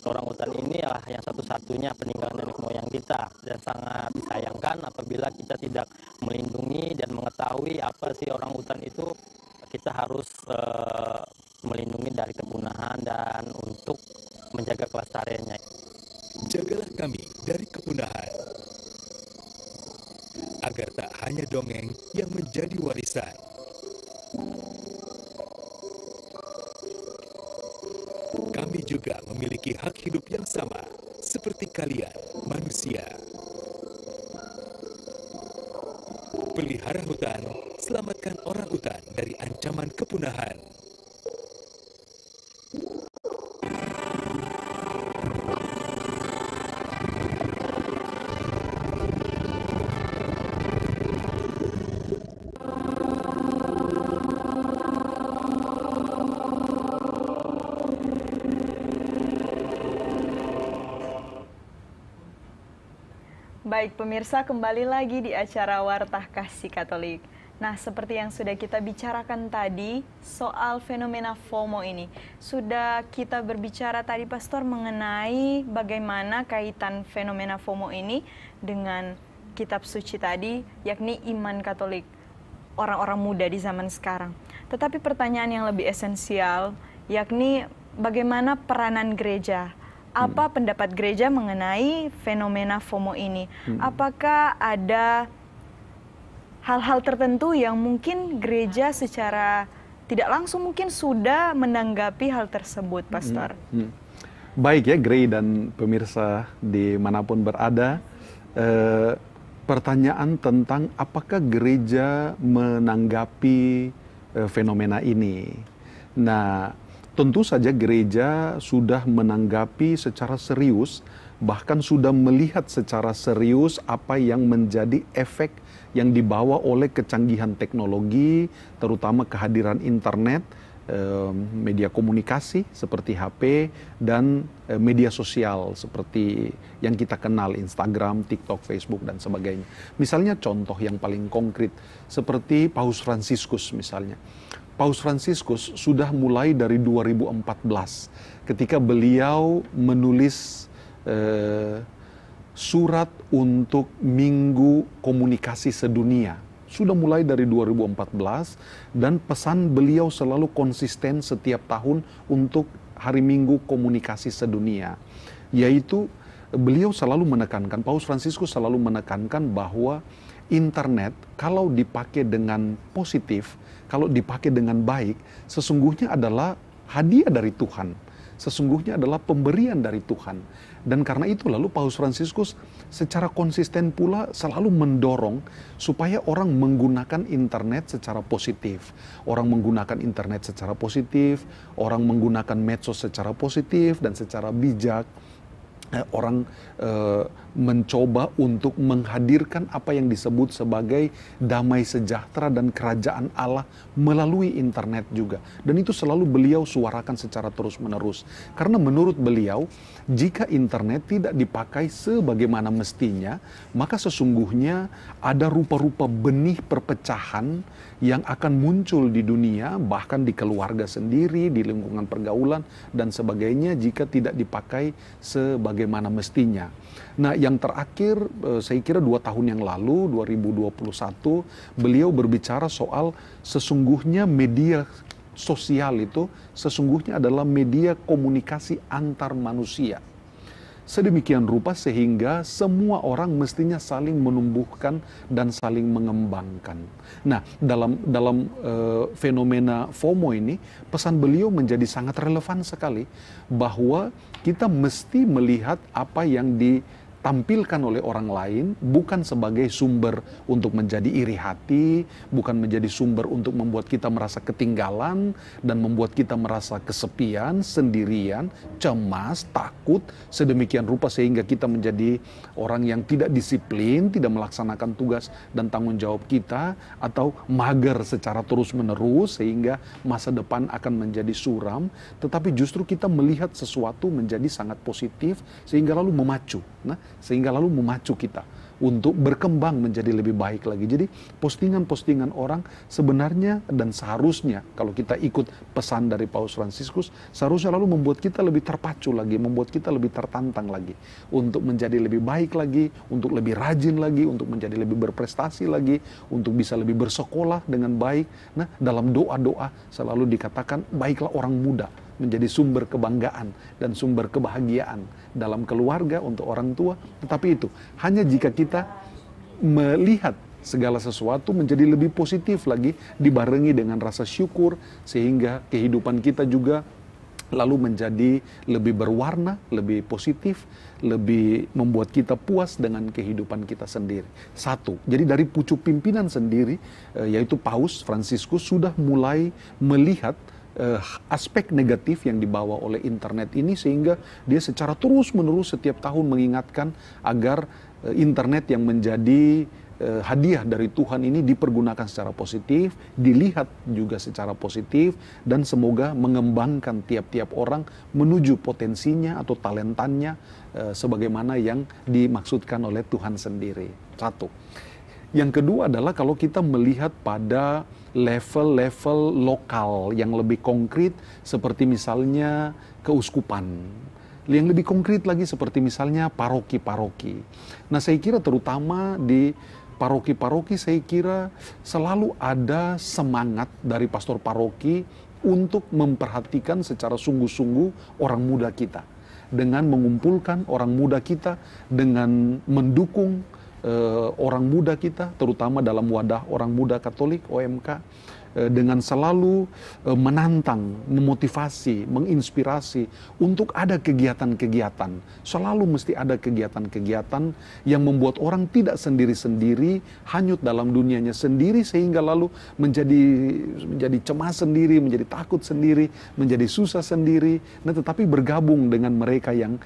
Orang hutan ini adalah yang satu-satunya peninggalan nenek moyang kita, dan sangat disayangkan apabila kita tidak melindungi dan mengetahui apa sih orang hutan itu. Kita harus melindungi dari kepunahan dan untuk menjaga kelestariannya. Jagalah kami dari kepunahan, agar tak hanya dongeng yang menjadi warisan. Kami juga memiliki hak hidup yang sama, seperti kalian, manusia. Pelihara hutan, selamatkan orang hutan dari ancaman kepunahan. Baik pemirsa, kembali lagi di acara Wartah Kasih Katolik. Nah, seperti yang sudah kita bicarakan tadi soal fenomena FOMO ini, sudah kita berbicara tadi Pastor mengenai bagaimana kaitan fenomena FOMO ini dengan kitab suci tadi, yakni iman Katolik orang-orang muda di zaman sekarang. Tetapi pertanyaan yang lebih esensial, yakni bagaimana peranan gereja? Apa pendapat gereja mengenai fenomena FOMO ini? Apakah ada hal-hal tertentu yang mungkin gereja secara tidak langsung mungkin sudah menanggapi hal tersebut, Pastor? Baik ya, Grey dan pemirsa dimanapun berada, pertanyaan tentang apakah gereja menanggapi fenomena ini. Nah, tentu saja gereja sudah menanggapi secara serius, bahkan sudah melihat secara serius apa yang menjadi efek yang dibawa oleh kecanggihan teknologi, terutama kehadiran internet, media komunikasi seperti HP, dan media sosial seperti yang kita kenal, Instagram, TikTok, Facebook, dan sebagainya. Misalnya contoh yang paling konkret, seperti Paus Fransiskus misalnya. Paus Fransiskus sudah mulai dari 2014 ketika beliau menulis surat untuk Minggu Komunikasi Sedunia. Sudah mulai dari 2014 dan pesan beliau selalu konsisten setiap tahun untuk Hari Minggu Komunikasi Sedunia. Yaitu beliau selalu menekankan, Paus Fransiskus selalu menekankan bahwa internet kalau dipakai dengan positif, kalau dipakai dengan baik, sesungguhnya adalah hadiah dari Tuhan. Sesungguhnya adalah pemberian dari Tuhan. Dan karena itu lalu Paus Fransiskus secara konsisten pula selalu mendorong supaya orang menggunakan internet secara positif. Orang menggunakan internet secara positif, orang menggunakan medsos secara positif dan secara bijak. Orang mencoba untuk menghadirkan apa yang disebut sebagai damai sejahtera dan kerajaan Allah melalui internet juga. Dan itu selalu beliau suarakan secara terus-menerus. Karena menurut beliau, jika internet tidak dipakai sebagaimana mestinya, maka sesungguhnya ada rupa-rupa benih perpecahan yang akan muncul di dunia, bahkan di keluarga sendiri, di lingkungan pergaulan, dan sebagainya jika tidak dipakai sebagaimana mestinya. Nah, yang terakhir saya kira 2 tahun yang lalu, 2021, beliau berbicara soal sesungguhnya media sosial itu sesungguhnya adalah media komunikasi antar manusia. Sedemikian rupa sehingga semua orang mestinya saling menumbuhkan dan saling mengembangkan. Nah, dalam fenomena FOMO ini, pesan beliau menjadi sangat relevan sekali bahwa kita mesti melihat apa yang ditampilkan oleh orang lain bukan sebagai sumber untuk menjadi iri hati, bukan menjadi sumber untuk membuat kita merasa ketinggalan dan membuat kita merasa kesepian, sendirian, cemas, takut, sedemikian rupa sehingga kita menjadi orang yang tidak disiplin, tidak melaksanakan tugas dan tanggung jawab kita, atau mager secara terus-menerus sehingga masa depan akan menjadi suram, tetapi justru kita melihat sesuatu menjadi sangat positif sehingga lalu memacu. Sehingga lalu memacu kita untuk berkembang menjadi lebih baik lagi. Jadi postingan-postingan orang sebenarnya dan seharusnya kalau kita ikut pesan dari Paus Fransiskus, seharusnya lalu membuat kita lebih terpacu lagi, membuat kita lebih tertantang lagi untuk menjadi lebih baik lagi, untuk lebih rajin lagi, untuk menjadi lebih berprestasi lagi, untuk bisa lebih bersekolah dengan baik. Nah, dalam doa-doa selalu dikatakan baiklah orang muda, menjadi sumber kebanggaan dan sumber kebahagiaan dalam keluarga untuk orang tua. Tetapi itu hanya jika kita melihat segala sesuatu menjadi lebih positif lagi, dibarengi dengan rasa syukur, sehingga kehidupan kita juga lalu menjadi lebih berwarna, lebih positif, lebih membuat kita puas dengan kehidupan kita sendiri. Satu, jadi dari pucuk pimpinan sendiri, yaitu Paus Fransiskus sudah mulai melihat aspek negatif yang dibawa oleh internet ini, sehingga dia secara terus-menerus setiap tahun mengingatkan agar internet yang menjadi hadiah dari Tuhan ini dipergunakan secara positif, dilihat juga secara positif, dan semoga mengembangkan tiap-tiap orang menuju potensinya atau talentanya sebagaimana yang dimaksudkan oleh Tuhan sendiri. Satu. Yang kedua adalah kalau kita melihat pada level-level lokal yang lebih konkret, seperti misalnya keuskupan. Yang lebih konkret lagi seperti misalnya paroki-paroki. Nah, saya kira terutama di paroki-paroki, saya kira selalu ada semangat dari pastor paroki untuk memperhatikan secara sungguh-sungguh orang muda kita. Dengan mengumpulkan orang muda kita, dengan mendukung orang muda kita, terutama dalam wadah orang muda Katolik, OMK, dengan selalu menantang, memotivasi, menginspirasi untuk ada kegiatan-kegiatan. Selalu mesti ada kegiatan-kegiatan yang membuat orang tidak sendiri-sendiri, hanyut dalam dunianya sendiri, sehingga lalu menjadi cemas sendiri, menjadi takut sendiri, menjadi susah sendiri. Nah, tetapi bergabung dengan mereka yang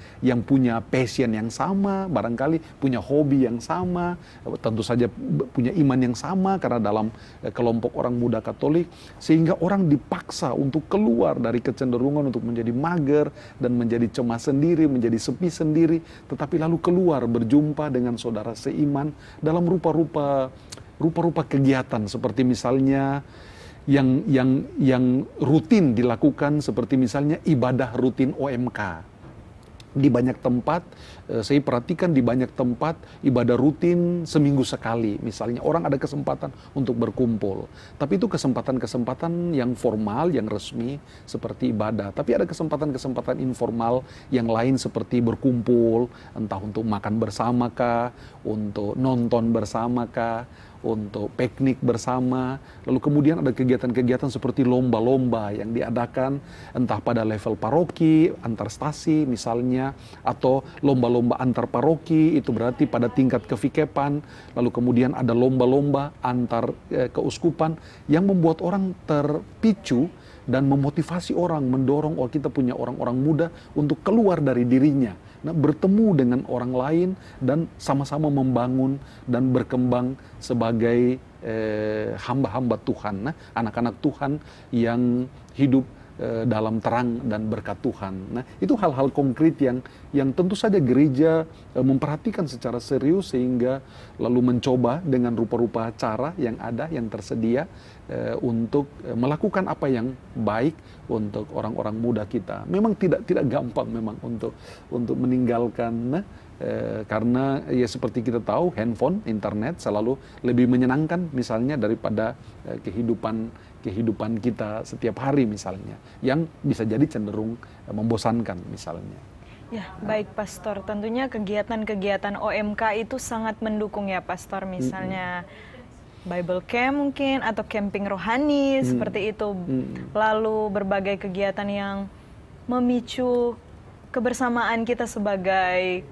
punya passion yang sama, barangkali punya hobi yang sama, tentu saja punya iman yang sama, karena dalam kelompok orang muda Katolik, sehingga orang dipaksa untuk keluar dari kecenderungan untuk menjadi mager dan menjadi cemas sendiri, menjadi sepi sendiri, tetapi lalu keluar berjumpa dengan saudara seiman dalam rupa-rupa kegiatan, seperti misalnya yang rutin dilakukan, seperti misalnya ibadah rutin OMK. Di banyak tempat, saya perhatikan di banyak tempat ibadah rutin seminggu sekali. Misalnya orang ada kesempatan untuk berkumpul. Tapi itu kesempatan-kesempatan yang formal, yang resmi seperti ibadah. Tapi ada kesempatan-kesempatan informal yang lain seperti berkumpul, entah untuk makan bersama kah, untuk nonton bersama kah, untuk piknik bersama. Lalu kemudian ada kegiatan-kegiatan seperti lomba-lomba yang diadakan entah pada level paroki, antar stasi misalnya, atau lomba-lomba antar paroki, itu berarti pada tingkat kevikepan. Lalu kemudian ada lomba-lomba antar keuskupan yang membuat orang terpicu dan memotivasi orang, mendorong kita punya orang-orang muda untuk keluar dari dirinya. Nah, bertemu dengan orang lain dan sama-sama membangun dan berkembang sebagai hamba-hamba Tuhan, nah, anak-anak Tuhan yang hidup dalam terang dan berkat Tuhan. Nah, itu hal-hal konkret yang tentu saja gereja memperhatikan secara serius, sehingga lalu mencoba dengan rupa-rupa cara yang ada, yang tersedia untuk melakukan apa yang baik untuk orang-orang muda kita. Memang tidak gampang memang untuk meninggalkan, karena ya seperti kita tahu, handphone, internet selalu lebih menyenangkan misalnya daripada kehidupan kita setiap hari misalnya, yang bisa jadi cenderung membosankan misalnya. Ya, baik Pastor. Tentunya kegiatan-kegiatan OMK itu sangat mendukung ya Pastor, misalnya Bible Camp mungkin, atau camping rohani seperti itu. Lalu berbagai kegiatan yang memicu kebersamaan kita sebagai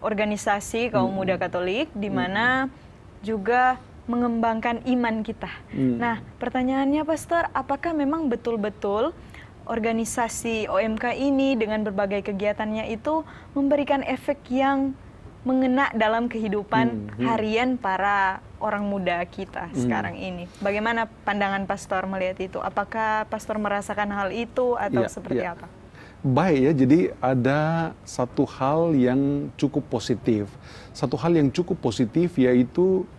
organisasi kaum muda Katolik, di mana juga mengembangkan iman kita. Nah, pertanyaannya Pastor, apakah memang betul-betul organisasi OMK ini dengan berbagai kegiatannya itu memberikan efek yang mengena dalam kehidupan harian para orang muda kita sekarang ini? Bagaimana pandangan Pastor melihat itu? Apakah Pastor merasakan hal itu atau seperti apa? Baik ya, jadi ada satu hal yang cukup positif. Satu hal yang cukup positif yaitu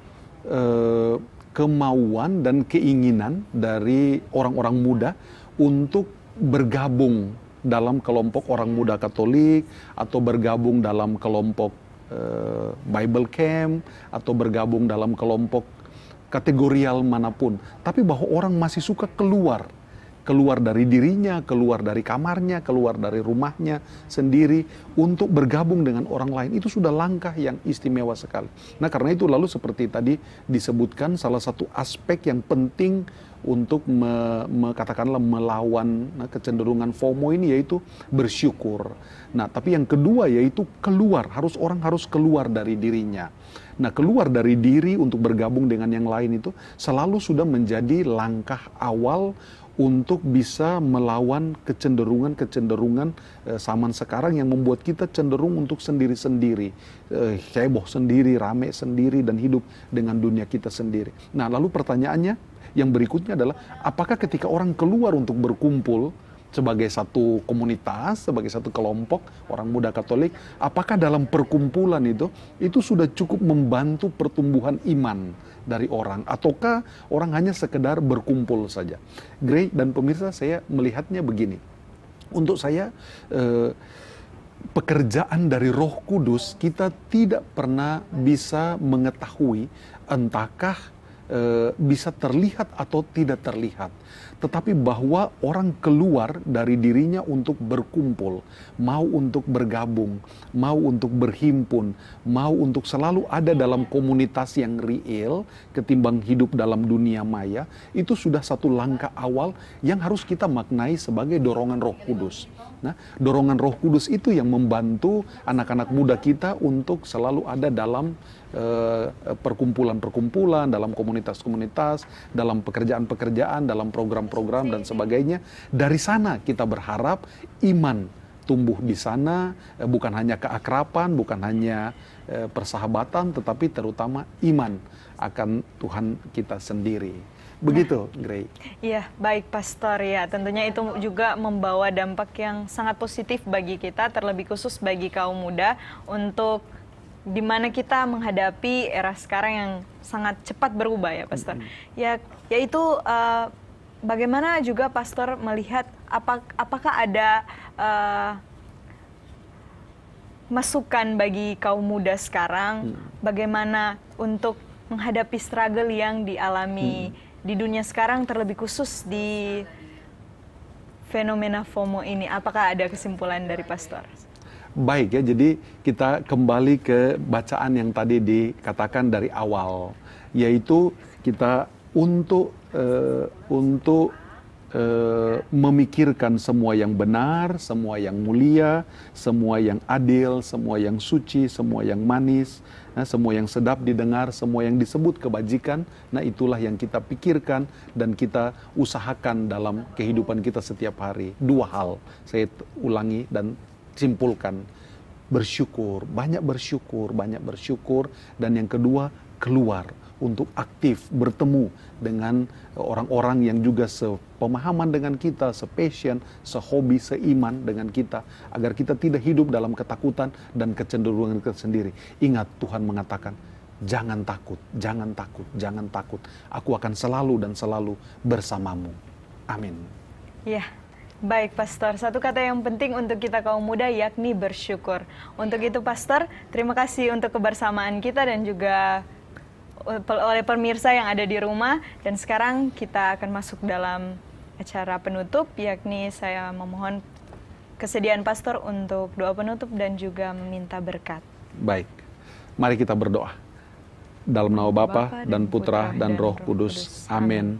kemauan dan keinginan dari orang-orang muda untuk bergabung dalam kelompok orang muda Katolik, atau bergabung dalam kelompok Bible Camp, atau bergabung dalam kelompok kategorial manapun. Tapi bahwa orang masih suka keluar dari dirinya, keluar dari kamarnya, keluar dari rumahnya sendiri untuk bergabung dengan orang lain. Itu sudah langkah yang istimewa sekali. Nah, karena itu lalu seperti tadi disebutkan, salah satu aspek yang penting untuk katakanlah melawan kecenderungan FOMO ini yaitu bersyukur. Nah, tapi yang kedua yaitu keluar, orang harus keluar dari dirinya. Nah, keluar dari diri untuk bergabung dengan yang lain itu selalu sudah menjadi langkah awal untuk bisa melawan kecenderungan zaman sekarang yang membuat kita cenderung untuk sendiri-sendiri, heboh sendiri, rame sendiri, dan hidup dengan dunia kita sendiri. Nah, lalu pertanyaannya yang berikutnya adalah, apakah ketika orang keluar untuk berkumpul sebagai satu komunitas, sebagai satu kelompok orang muda Katolik, apakah dalam perkumpulan itu sudah cukup membantu pertumbuhan iman dari orang, ataukah orang hanya sekedar berkumpul saja? Grey dan pemirsa, saya melihatnya begini. Untuk saya, pekerjaan dari Roh Kudus kita tidak pernah bisa mengetahui entahkah bisa terlihat atau tidak terlihat. Tetapi bahwa orang keluar dari dirinya untuk berkumpul, mau untuk bergabung, mau untuk berhimpun, mau untuk selalu ada dalam komunitas yang real ketimbang hidup dalam dunia maya, itu sudah satu langkah awal yang harus kita maknai sebagai dorongan Roh Kudus. Nah, dorongan Roh Kudus itu yang membantu anak-anak muda kita untuk selalu ada dalam perkumpulan-perkumpulan, dalam komunitas-komunitas, dalam pekerjaan-pekerjaan, dalam program-program dan sebagainya. Dari sana kita berharap iman tumbuh di sana, bukan hanya keakraban, bukan hanya persahabatan, tetapi terutama iman akan Tuhan kita sendiri. Begitu, Grey. Iya, baik Pastor ya. Tentunya itu juga membawa dampak yang sangat positif bagi kita, terlebih khusus bagi kaum muda, untuk di mana kita menghadapi era sekarang yang sangat cepat berubah ya Pastor. Yaitu bagaimana juga Pastor melihat apakah ada masukan bagi kaum muda sekarang, bagaimana untuk menghadapi struggle yang dialami di dunia sekarang, terlebih khusus di fenomena FOMO ini? Apakah ada kesimpulan dari Pastor? Baik ya, jadi kita kembali ke bacaan yang tadi dikatakan dari awal, yaitu kita untuk memikirkan semua yang benar, semua yang mulia, semua yang adil, semua yang suci, semua yang manis, semua yang sedap didengar, semua yang disebut kebajikan. Nah, itulah yang kita pikirkan dan kita usahakan dalam kehidupan kita setiap hari. Dua hal saya ulangi dan simpulkan: bersyukur, banyak bersyukur, dan yang kedua, keluar untuk aktif bertemu dengan orang-orang yang juga sepemahaman dengan kita, sepassion, sehobi, seiman dengan kita, agar kita tidak hidup dalam ketakutan dan kecenderungan kita sendiri. Ingat, Tuhan mengatakan, jangan takut, jangan takut, jangan takut. Aku akan selalu dan selalu bersamamu. Amin. Ya. Baik, Pastor. Satu kata yang penting untuk kita kaum muda yakni bersyukur. Untuk itu, Pastor, terima kasih untuk kebersamaan kita dan juga oleh pemirsa yang ada di rumah. Dan sekarang kita akan masuk dalam acara penutup, yakni saya memohon kesediaan Pastor untuk doa penutup dan juga meminta berkat. Baik, mari kita berdoa. Dalam nama Bapa dan Putra dan Roh Kudus. Amin.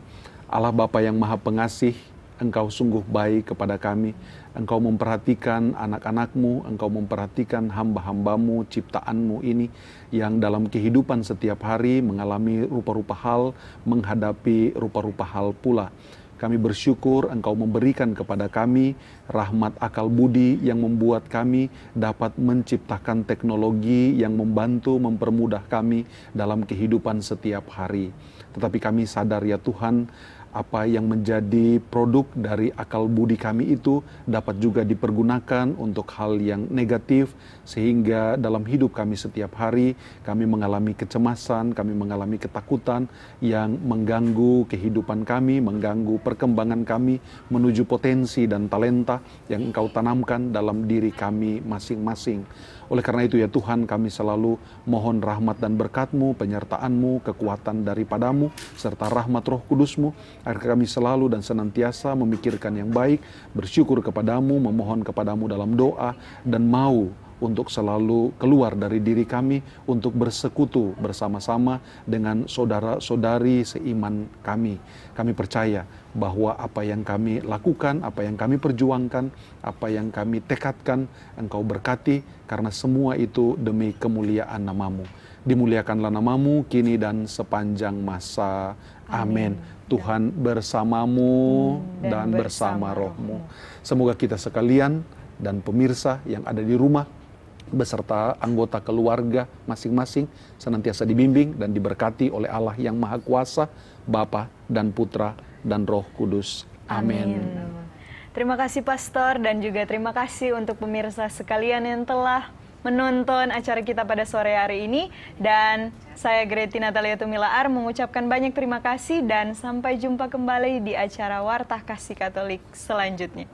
Allah Bapa yang Maha Pengasih, Engkau sungguh baik kepada kami. Engkau memperhatikan anak-anak-Mu, Engkau memperhatikan hamba-hamba-Mu, ciptaan-Mu ini yang dalam kehidupan setiap hari mengalami rupa-rupa hal, menghadapi rupa-rupa hal pula. Kami bersyukur Engkau memberikan kepada kami rahmat akal budi yang membuat kami dapat menciptakan teknologi yang membantu mempermudah kami dalam kehidupan setiap hari. Tetapi kami sadar ya Tuhan, apa yang menjadi produk dari akal budi kami itu dapat juga dipergunakan untuk hal yang negatif, sehingga dalam hidup kami setiap hari kami mengalami kecemasan, kami mengalami ketakutan yang mengganggu kehidupan kami, mengganggu perkembangan kami menuju potensi dan talenta yang Engkau tanamkan dalam diri kami masing-masing. Oleh karena itu ya Tuhan, kami selalu mohon rahmat dan berkat-Mu, penyertaan-Mu, kekuatan daripadamu, serta rahmat Roh Kudus-Mu, agar kami selalu dan senantiasa memikirkan yang baik, bersyukur kepadamu, memohon kepadamu dalam doa, dan mau untuk selalu keluar dari diri kami untuk bersekutu bersama-sama dengan saudara-saudari seiman kami. Kami percaya bahwa apa yang kami lakukan, apa yang kami perjuangkan, apa yang kami tekadkan, Engkau berkati, karena semua itu demi kemuliaan nama-Mu. Dimuliakanlah nama-Mu kini dan sepanjang masa. Amin. Tuhan bersamamu dan bersama roh-Mu. Semoga kita sekalian dan pemirsa yang ada di rumah beserta anggota keluarga masing-masing senantiasa dibimbing dan diberkati oleh Allah yang Maha Kuasa, Bapa dan Putra dan Roh Kudus. Amin. Terima kasih Pastor, dan juga terima kasih untuk pemirsa sekalian yang telah menonton acara kita pada sore hari ini. Dan saya Greti Natalia Tumilaar mengucapkan banyak terima kasih dan sampai jumpa kembali di acara Warta Kasih Katolik selanjutnya.